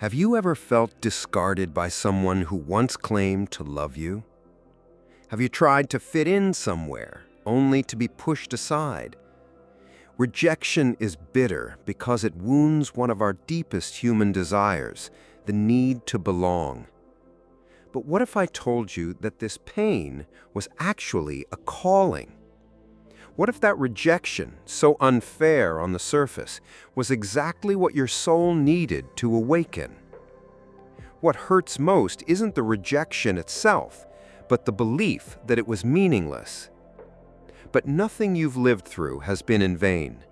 Have you ever felt discarded by someone who once claimed to love you? Have you tried to fit in somewhere, only to be pushed aside? Rejection is bitter because it wounds one of our deepest human desires, the need to belong. But what if I told you that this pain was actually a calling? What if that rejection, so unfair on the surface, was exactly what your soul needed to awaken? What hurts most isn't the rejection itself, but the belief that it was meaningless. But nothing you've lived through has been in vain.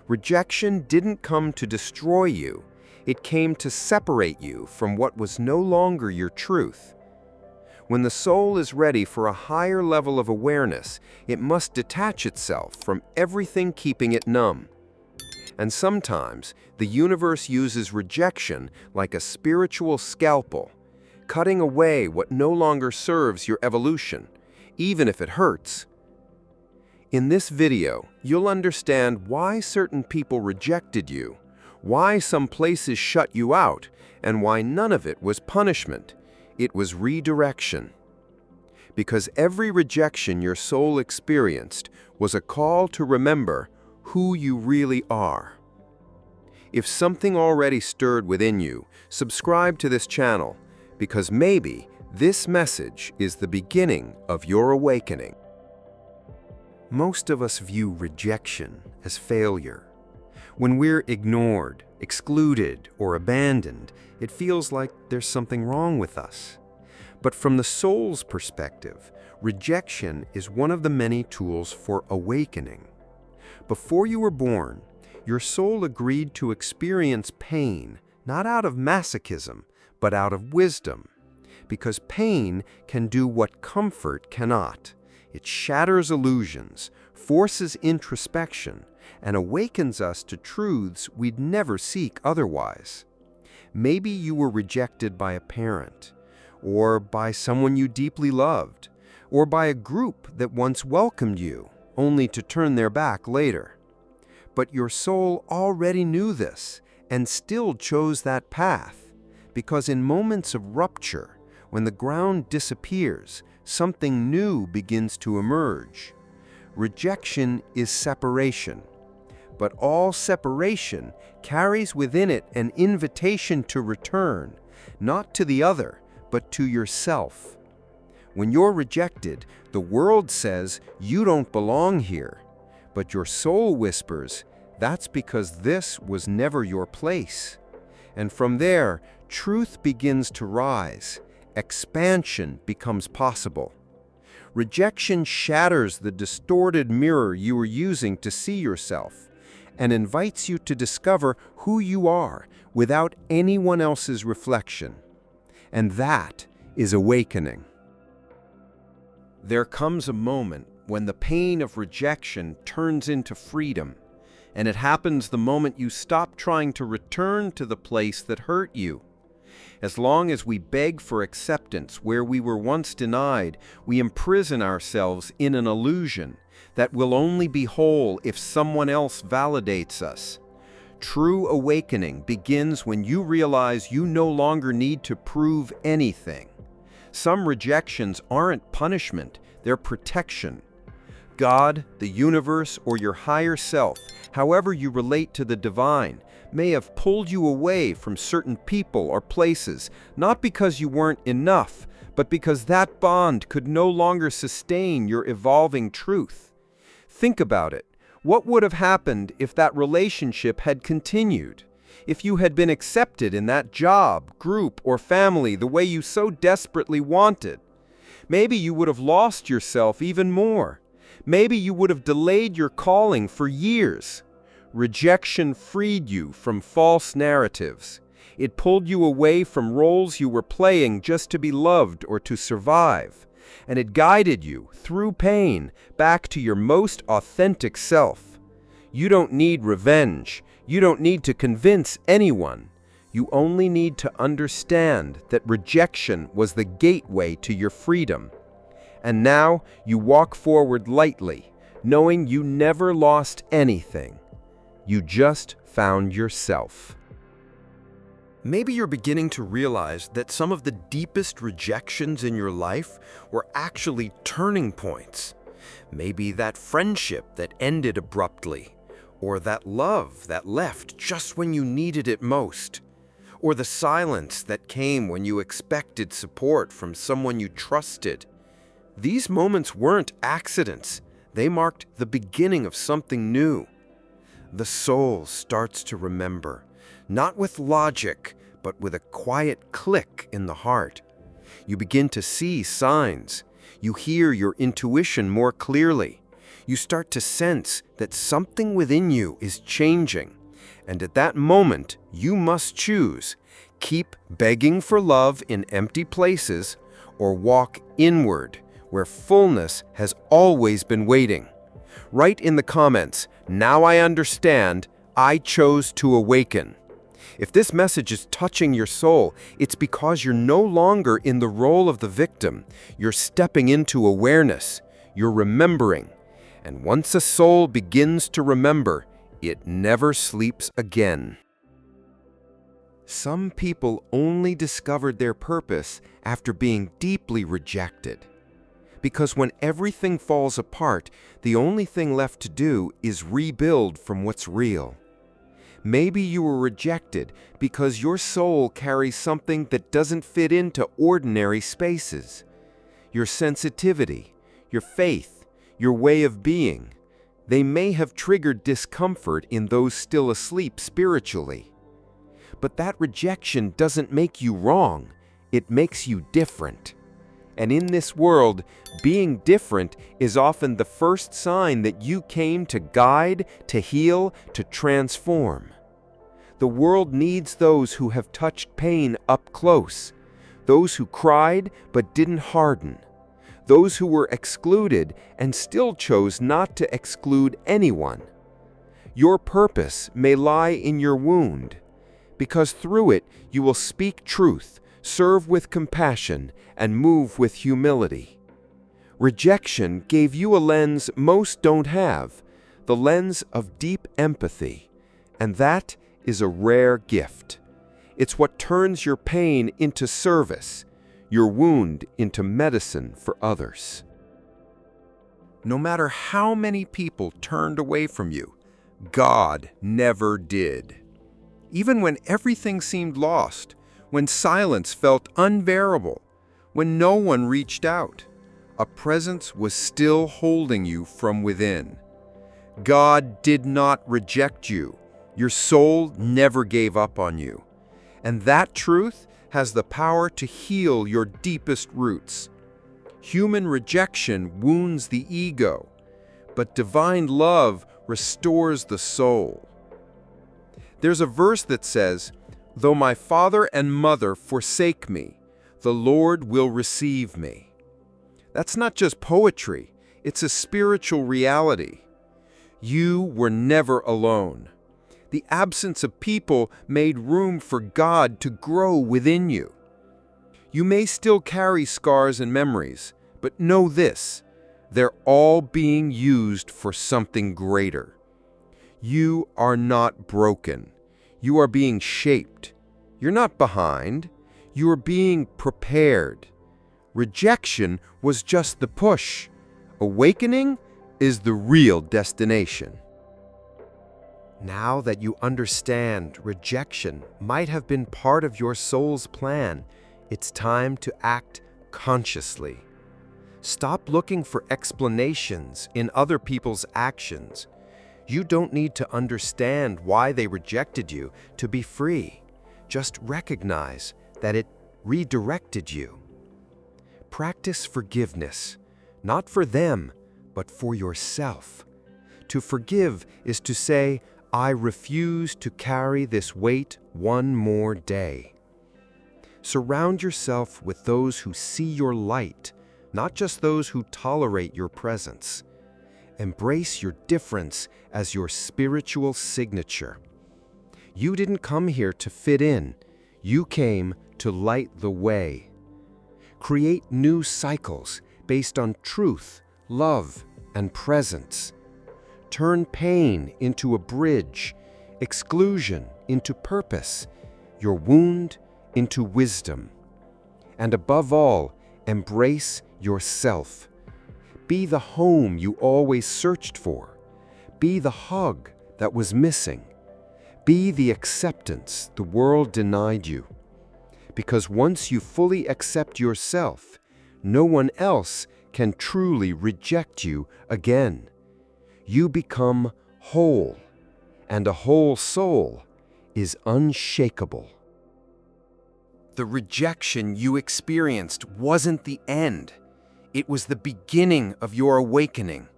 Rejection didn't come to destroy you. It came to separate you from what was no longer your truth. When the soul is ready for a higher level of awareness, it must detach itself from everything keeping it numb. And sometimes, the universe uses rejection like a spiritual scalpel, cutting away what no longer serves your evolution, even if it hurts. In this video, you'll understand why certain people rejected you, why some places shut you out, and why none of it was punishment. It was redirection. Because every rejection your soul experienced was a call to remember who you really are. If something already stirred within you, subscribe to this channel, because maybe this message is the beginning of your awakening. Most of us view rejection as failure. When we're ignored, excluded, or abandoned, it feels like there's something wrong with us. But from the soul's perspective, rejection is one of the many tools for awakening. Before you were born, your soul agreed to experience pain, not out of masochism, but out of wisdom. Because pain can do what comfort cannot. It shatters illusions, forces introspection, and awakens us to truths we'd never seek otherwise. Maybe you were rejected by a parent, or by someone you deeply loved, or by a group that once welcomed you, only to turn their back later. But your soul already knew this, and still chose that path, because in moments of rupture, when the ground disappears, something new begins to emerge. Rejection is separation, but all separation carries within it an invitation to return, not to the other, but to yourself. When you're rejected, the world says you don't belong here, but your soul whispers, that's because this was never your place. And from there, truth begins to rise. Expansion becomes possible. Rejection shatters the distorted mirror you were using to see yourself and invites you to discover who you are without anyone else's reflection. And that is awakening. There comes a moment when the pain of rejection turns into freedom, and it happens the moment you stop trying to return to the place that hurt you. As long as we beg for acceptance where we were once denied, we imprison ourselves in an illusion that we'll only be whole if someone else validates us. True awakening begins when you realize you no longer need to prove anything. Some rejections aren't punishment, they're protection. God, the universe, or your higher self, however you relate to the divine, may have pulled you away from certain people or places, not because you weren't enough, but because that bond could no longer sustain your evolving truth. Think about it. What would have happened if that relationship had continued? If you had been accepted in that job, group, or family the way you so desperately wanted? Maybe you would have lost yourself even more. Maybe you would have delayed your calling for years. Rejection freed you from false narratives. It pulled you away from roles you were playing just to be loved or to survive. And it guided you, through pain, back to your most authentic self. You don't need revenge. You don't need to convince anyone. You only need to understand that rejection was the gateway to your freedom. And now you walk forward lightly, knowing you never lost anything. You just found yourself. Maybe you're beginning to realize that some of the deepest rejections in your life were actually turning points. Maybe that friendship that ended abruptly, or that love that left just when you needed it most, or the silence that came when you expected support from someone you trusted. These moments weren't accidents. They marked the beginning of something new. The soul starts to remember, not with logic, but with a quiet click in the heart. You begin to see signs. You hear your intuition more clearly. You start to sense that something within you is changing. And at that moment, you must choose: keep begging for love in empty places, or walk inward, where fullness has always been waiting. Write in the comments, "Now I understand, I chose to awaken." If this message is touching your soul, it's because you're no longer in the role of the victim. You're stepping into awareness. You're remembering. And once a soul begins to remember, it never sleeps again. Some people only discovered their purpose after being deeply rejected. Because when everything falls apart, the only thing left to do is rebuild from what's real. Maybe you were rejected because your soul carries something that doesn't fit into ordinary spaces. Your sensitivity, your faith, your way of being. They may have triggered discomfort in those still asleep spiritually. But that rejection doesn't make you wrong. It makes you different. And in this world, being different is often the first sign that you came to guide, to heal, to transform. The world needs those who have touched pain up close, those who cried but didn't harden, those who were excluded and still chose not to exclude anyone. Your purpose may lie in your wound, because through it you will speak truth, serve with compassion, and move with humility. Rejection gave you a lens most don't have, the lens of deep empathy, and that is a rare gift. It's what turns your pain into service, your wound into medicine for others. No matter how many people turned away from you, God never did. Even when everything seemed lost, when silence felt unbearable, when no one reached out, a presence was still holding you from within. God did not reject you. Your soul never gave up on you. And that truth has the power to heal your deepest roots. Human rejection wounds the ego, but divine love restores the soul. There's a verse that says, "Though my father and mother forsake me, the Lord will receive me." That's not just poetry, it's a spiritual reality. You were never alone. The absence of people made room for God to grow within you. You may still carry scars and memories, but know this: they're all being used for something greater. You are not broken. You are being shaped. You're not behind. You are being prepared. Rejection was just the push. Awakening is the real destination. Now that you understand rejection might have been part of your soul's plan, it's time to act consciously. Stop looking for explanations in other people's actions. You don't need to understand why they rejected you to be free. Just recognize that it redirected you. Practice forgiveness, not for them, but for yourself. To forgive is to say, "I refuse to carry this weight one more day." Surround yourself with those who see your light, not just those who tolerate your presence. Embrace your difference as your spiritual signature. You didn't come here to fit in. You came to light the way. Create new cycles based on truth, love, and presence. Turn pain into a bridge, exclusion into purpose, your wound into wisdom. And above all, embrace yourself. Be the home you always searched for. Be the hug that was missing. Be the acceptance the world denied you. Because once you fully accept yourself, no one else can truly reject you again. You become whole, and a whole soul is unshakable. The rejection you experienced wasn't the end. It was the beginning of your awakening.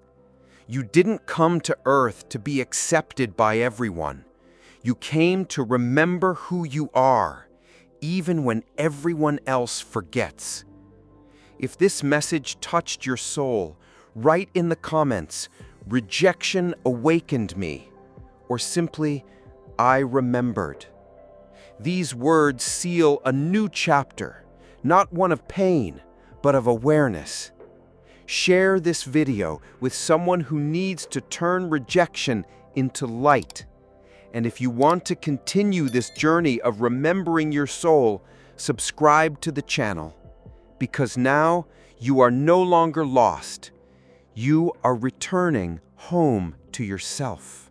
You didn't come to Earth to be accepted by everyone. You came to remember who you are, even when everyone else forgets. If this message touched your soul, write in the comments, "Rejection awakened me," or simply, "I remembered." These words seal a new chapter, not one of pain, but of awareness. Share this video with someone who needs to turn rejection into light. And if you want to continue this journey of remembering your soul, subscribe to the channel. Because now you are no longer lost. You are returning home to yourself.